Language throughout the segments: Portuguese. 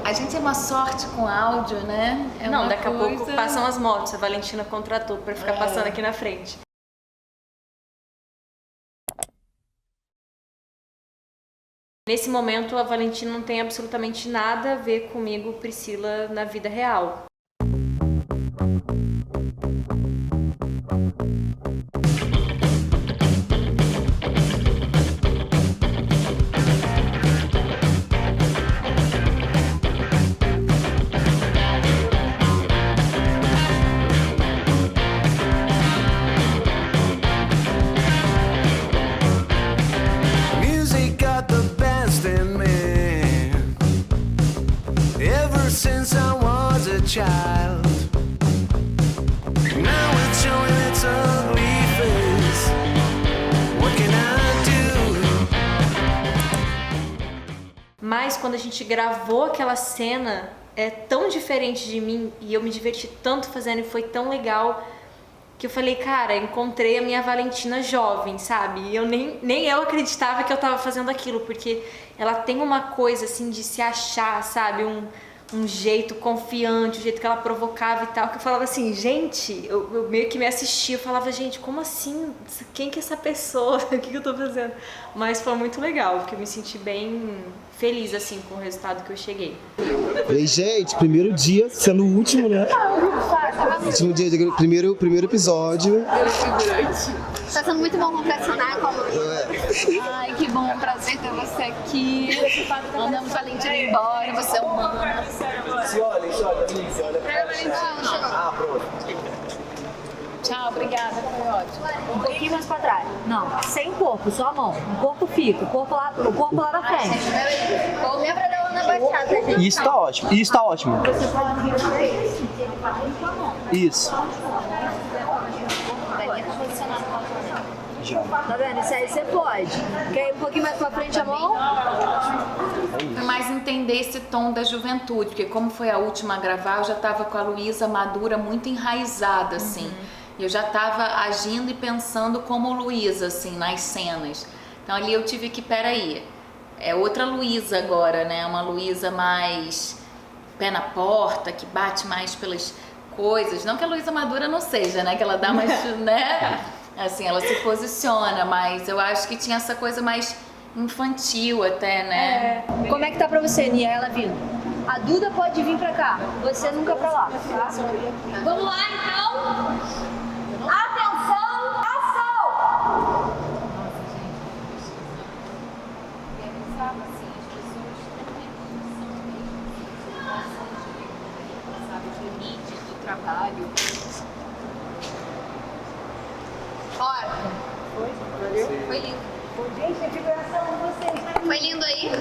A gente é uma sorte com áudio, né? Não, daqui a pouco passam as motos, a Valentina contratou pra ficar passando aqui na frente. Nesse momento, a Valentina não tem absolutamente nada a ver comigo, Priscila, na vida real. Child. Now it's showing its ugly face. What can I do? Mas quando a gente gravou aquela cena, é tão diferente de mim e eu me diverti tanto fazendo e foi tão legal que eu falei, cara, encontrei a minha Valentina jovem, sabe? E eu nem eu acreditava que eu tava fazendo aquilo, porque ela tem uma coisa assim de se achar, sabe? Um jeito confiante, o jeito que ela provocava e tal, que eu falava assim, gente, eu meio que me assistia, eu falava, gente, como assim? Quem que é essa pessoa? O que eu tô fazendo? Mas foi muito legal, porque eu me senti bem feliz, assim, com o resultado que eu cheguei. E aí, gente, primeiro dia, sendo o último, né? Último dia, primeiro episódio. Tá sendo muito bom conversar com a mãe. Ai, que bom, prazer ter você aqui. Mandamos a Valentina embora, você é humana. Se olha, se olha. Ah, pronto. Tchau, obrigada, foi ótimo. Um pouquinho mais pra trás. Não, sem corpo, só a mão. O corpo fica, o corpo lá na frente. Lembra da Ana Baixada, gente? Isso tá ótimo. Você pode mexer esse, ele vai com a mão. Isso. Tá vendo? Isso aí você pode. Quer ir um pouquinho mais pra frente a mão? Foi mais entender esse tom da juventude, porque como foi a última a gravar, eu já tava com a Luísa madura, muito enraizada, assim. Eu já tava agindo e pensando como Luísa, assim, nas cenas. Então ali eu tive que, peraí, é outra Luísa agora, né? Uma Luísa mais pé na porta, que bate mais pelas coisas. Não que a Luísa madura não seja, né? Que ela dá mais, né? Assim, ela se posiciona, mas eu acho que tinha essa coisa mais infantil até, né? Como é que tá pra você, Nia, ela vindo? A Duda pode vir pra cá, você nunca pra lá, tá? Vamos lá, então? Atenção, ação! Trabalho. Bora. Foi lindo. Gente, que coração vocês. Foi lindo aí?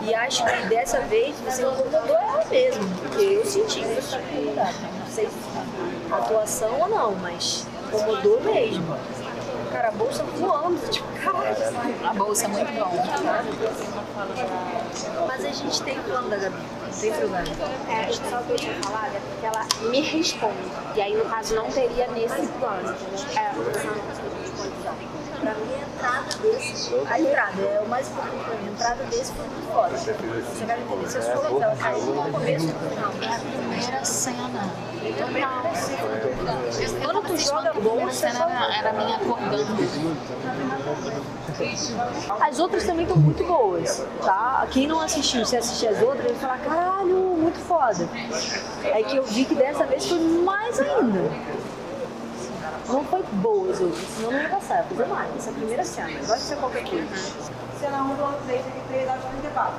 E acho que dessa vez você incomodou ela mesmo, porque eu senti que você tá incomodada. Não sei se atuação ou não, mas incomodou mesmo. Cara, a bolsa voando, tipo, caralho. A bolsa é muito bom. Mas a gente tem plano da Gabi, não tem problema. Só que eu tinha falado é porque ela me responde. E aí, no caso, não teria nesse plano. Pra mim, a entrada é o mais importante pra mim. A entrada desse foi muito foda. Você vai entender se as coisas ela caiu no começo ou no final. É a primeira cena. Quando tu joga A primeira bolsa, cena era a minha acordando. as outras também estão muito boas, tá? Quem não assistiu, se assistir as outras, vai falar, caralho, muito foda. É que eu vi que dessa vez foi mais ainda. Não foi boa as outras, senão não ia passar, fazer mais. Essa é a primeira cena, vai ser qualquer coisa. Cena 1, 2, 3, aqui 3 horas de intervalo.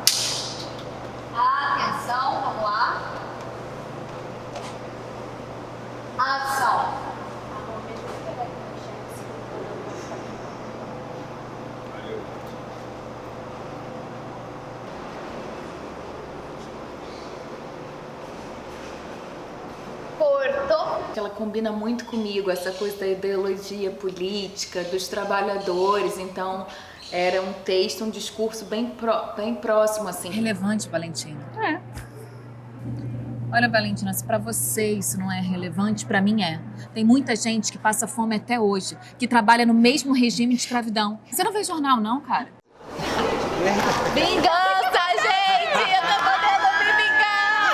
Atenção, vamos lá. Ação. Cortou. Ela combina muito comigo, essa coisa da ideologia política, dos trabalhadores, então era um texto, um discurso bem próximo, assim. Relevante, Valentina. É. Olha, Valentina, se pra você isso não é relevante, pra mim é. Tem muita gente que passa fome até hoje, que trabalha no mesmo regime de escravidão. Você não vê jornal, não, cara? Vingança, gente! Eu tô podendo me vingar!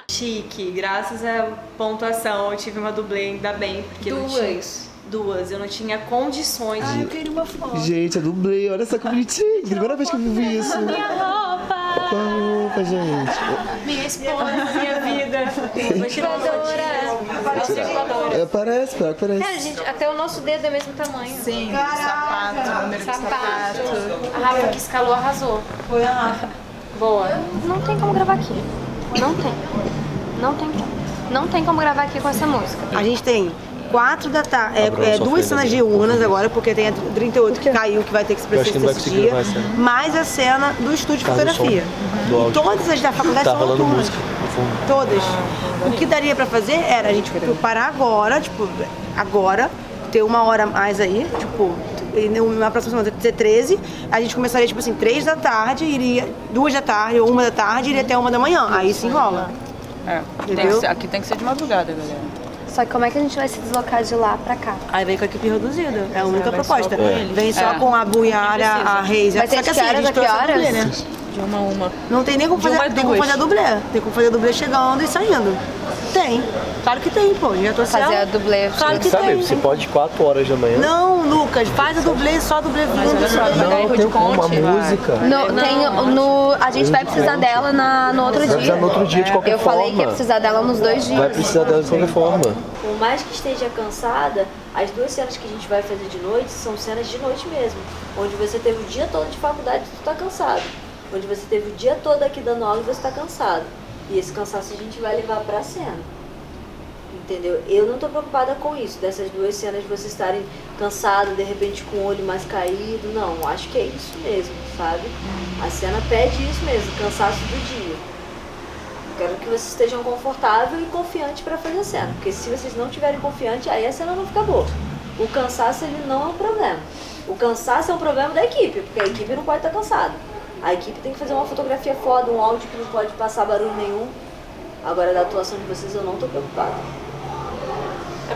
Chique, graças à pontuação eu tive uma dublê, ainda bem, porque duas, eu não tinha condições de... Eu queria uma foto. Gente, é dublê, olha só que bonitinho. Primeira vez que eu vivi isso. Minha roupa! Com a roupa, gente. Minha esposa, minha vida. Circuladora. Parece. Cara, gente, até o nosso dedo é o mesmo tamanho. Sim, sapato, número de sapato. A Rafa que escalou arrasou. Foi a Rafa. Boa. Não tem como gravar aqui. Não tem. Não tem como gravar aqui com essa música. A gente tem 4 da tarde, duas cenas de urnas agora, porque tem a 38 que caiu, que vai ter que se precisar esse dia, mais a cena do estúdio de fotografia. E todas as da faculdade são noturnas. Todas. O que daria pra fazer era a gente parar agora, ter 1 hora a mais aí, na próxima semana ter 13, a gente começaria 3 da tarde, iria 2 da tarde ou 1 da tarde, iria até 1 da manhã. Aí sim rola. Aqui tem que ser de madrugada, galera. Só que como é que a gente vai se deslocar de lá pra cá? Aí vem com a equipe reduzida, é a única proposta. Vem só com a Buiara, a Reis. Vai ter Só que de que horas a que horas? De uma. Não tem nem como fazer, tem como fazer a dublê. Tem como fazer a dublê chegando e saindo. Tem. Claro que tem, pô. Já tô Fazer a dublê. Claro que Sabe, tem. você pode 4 horas da manhã. Não, Lucas, faz a dublê, só a dublê vindo. Não, tem uma música. A gente vai precisar dela no outro Vai dia. precisar no outro dia de qualquer Eu forma. falei que ia precisar dela nos 2 dias. Vai precisar dela de qualquer forma. Por mais que esteja cansada, as 2 cenas que a gente vai fazer de noite são cenas de noite mesmo. Onde você teve o dia todo de faculdade e tu tá cansado. Onde você teve o dia todo aqui dando aula e você tá cansado. E esse cansaço a gente vai levar pra cena. Entendeu? Eu não tô preocupada com isso, dessas 2 cenas de vocês estarem cansados, de repente com o olho mais caído. Não, acho que é isso mesmo, sabe? A cena pede isso mesmo, cansaço do dia. Quero que vocês estejam confortáveis e confiantes para fazer a cena. Porque se vocês não estiverem confiantes, aí a cena não fica boa. O cansaço, ele não é um problema. O cansaço é um problema da equipe, porque a equipe não pode estar cansada. A equipe tem que fazer uma fotografia foda, um áudio que não pode passar barulho nenhum. Agora, da atuação de vocês, eu não tô preocupada.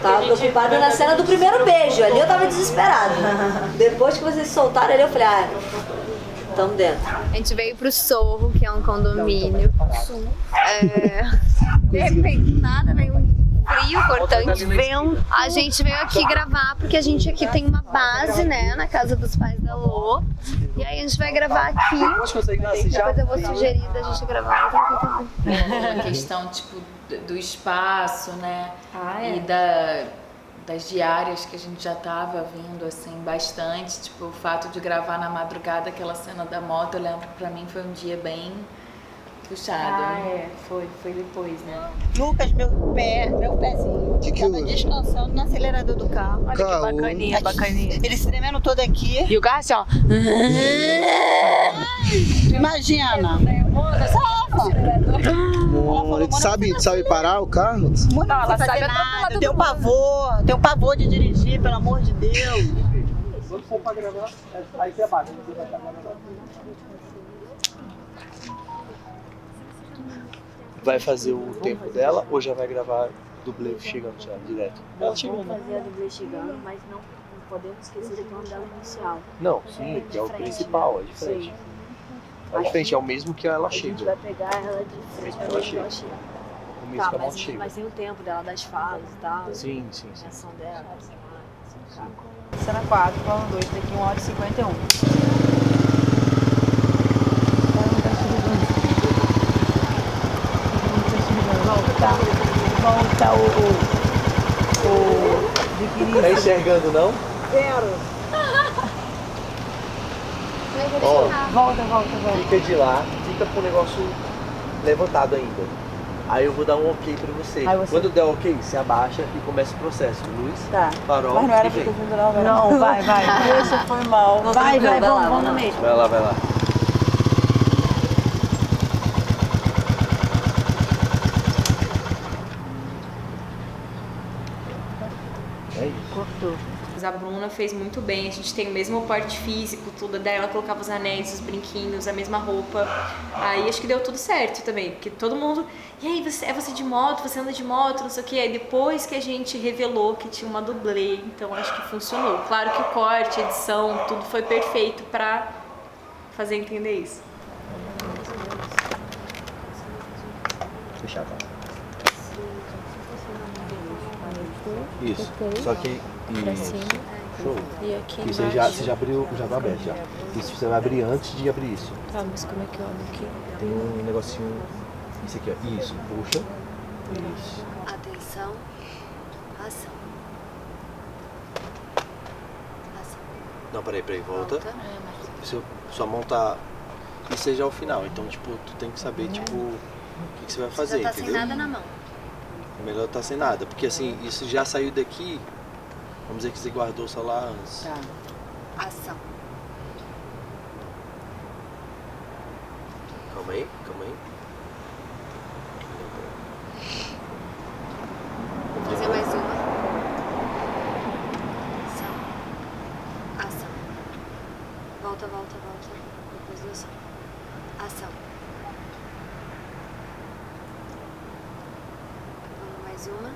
Tava preocupada na cena do primeiro beijo. Ali eu tava desesperada. Depois que vocês soltaram ali, eu falei, tamo dentro. A gente veio pro Sorro, que é um condomínio. De repente, nada, veio um frio cortante. A gente veio aqui gravar, porque a gente aqui tem uma base, né, na casa dos pais da Lô. E aí a gente vai gravar aqui. Depois eu vou sugerir da gente gravar aqui também. A questão, do espaço, né? E das diárias que a gente já tava vindo, assim, bastante. O fato de gravar na madrugada aquela cena da moto, eu lembro que pra mim foi um dia bem puxado. Foi depois, né? Lucas, meu pezinho. Tava descansando no acelerador do carro. Olha que bacaninha. Ele se tremendo todo aqui. E o carro assim, ó. Imagina. Tu sabe parar o carro? Não sabe nada. Tem um pavor de dirigir, pelo amor de Deus. Quando for pra gravar, aí você abaixa. Vai fazer o tempo dela ou já vai gravar dublê chegando já, direto? Ela chegou, né? Fazer a dublê chegando, mas não podemos esquecer do plano dela inicial. Não, sim, que é o principal, é diferente. É diferente, é o mesmo que ela chega. A gente vai pegar ela de frente ela chega. O mesmo que ela chega. Mas tem o tempo dela, das falas e tal. Sim. A reação dela, Cena 4, plano 2, daqui 1 hora e 51. Volta o Tá enxergando, não? Zero. Volta. Fica de lá, fica com o negócio levantado ainda. Aí eu vou dar um ok pra você. Quando der ok, você abaixa e começa o processo. Luz, farol, Mas não era e vem. Não, vai. Esse foi mal. Vai, vamos no meio. Vai lá. É isso. Cortou. A Bruna fez muito bem, a gente tem o mesmo porte físico, tudo, daí ela colocava os anéis, os brinquinhos, a mesma roupa. Aí acho que deu tudo certo também, porque todo mundo... E aí, você de moto, você anda de moto, não sei o quê. Aí depois que a gente revelou que tinha uma dublê, então acho que funcionou. Claro que o corte, a edição, tudo foi perfeito pra fazer entender isso. Fechar, tá? Isso. Só que. Show. E aqui Isso aí você já abriu, já tá aberto já. Isso você vai abrir antes de abrir isso. Tá, mas como é que eu abro aqui? Tem um negocinho. Isso aqui, ó. Isso, puxa. Isso. Atenção. Ação. Não, peraí, volta. Sua mão tá. Isso aí já é o final. Então, tipo, tu tem que saber, tipo, o que você vai fazer, Já tá entendeu? sem nada na mão. É melhor tá sem nada. Porque assim, isso já saiu daqui. Vamos dizer que você guardou o celular antes. Tá. Ação. Calma aí. Vou fazer mais uma. Ação. Volta. Depois do ação. Ação. Vamos mais uma.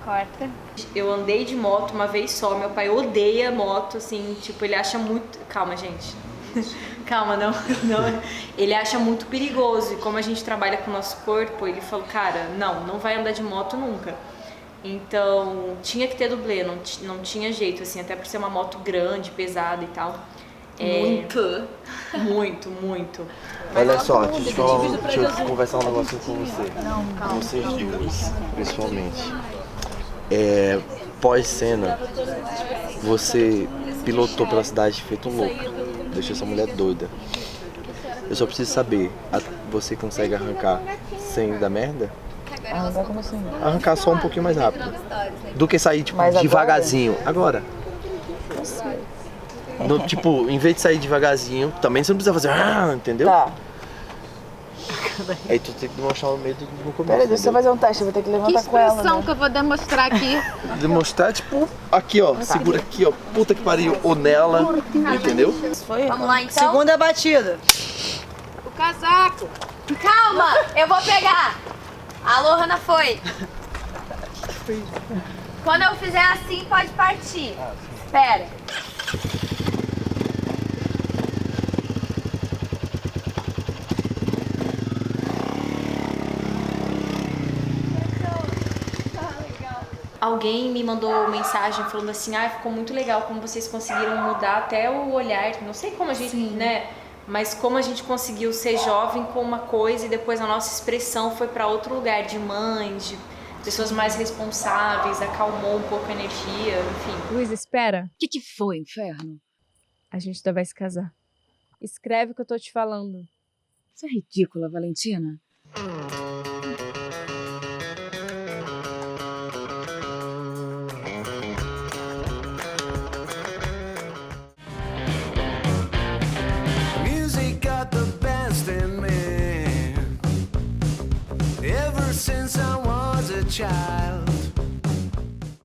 Corta. Eu andei de moto uma vez só, meu pai odeia moto, assim, tipo, ele acha muito... Calma, gente. Calma, não. Ele acha muito perigoso e como a gente trabalha com o nosso corpo, ele falou, cara, não vai andar de moto nunca. Então, tinha que ter dublê, não tinha jeito, assim, até por ser uma moto grande, pesada e tal. Muito. Olha só, deixa eu conversar um negócio com você. Com vocês duas, principalmente. Pós-cena, você pilotou pela cidade feito um louco. Deixou essa mulher doida. Eu só preciso saber, você consegue arrancar sem dar merda? Arrancar como assim? Arrancar só um pouquinho mais rápido. Do que sair, tipo, Mas devagarzinho. Agora. Tipo, em vez de sair devagarzinho, também você não precisa fazer, entendeu? Tá. Aí tu tem que demonstrar o medo no começo. Peraí, deixa eu fazer um teste, eu vou ter que levantar com ela. Expressão Né? que eu vou demonstrar aqui. Demonstrar, tipo, aqui, ó. Segura aqui, ó. Puta que pariu. Ou nela. Entendeu? Foi? Vamos lá, então. Segunda batida. O casaco. Calma, eu vou pegar. Alô, Hanna, foi. Quando eu fizer assim, pode partir. Espera. Alguém me mandou mensagem falando assim, ficou muito legal como vocês conseguiram mudar até o olhar, não sei como a gente, né, mas como a gente conseguiu ser jovem com uma coisa e depois a nossa expressão foi para outro lugar, de mães, de pessoas mais responsáveis, acalmou um pouco a energia, enfim. Luiz, espera. O que foi, inferno? A gente ainda vai se casar. Escreve o que eu tô te falando. Isso é ridícula, Valentina. Music got the best in me. Ever since I was a child.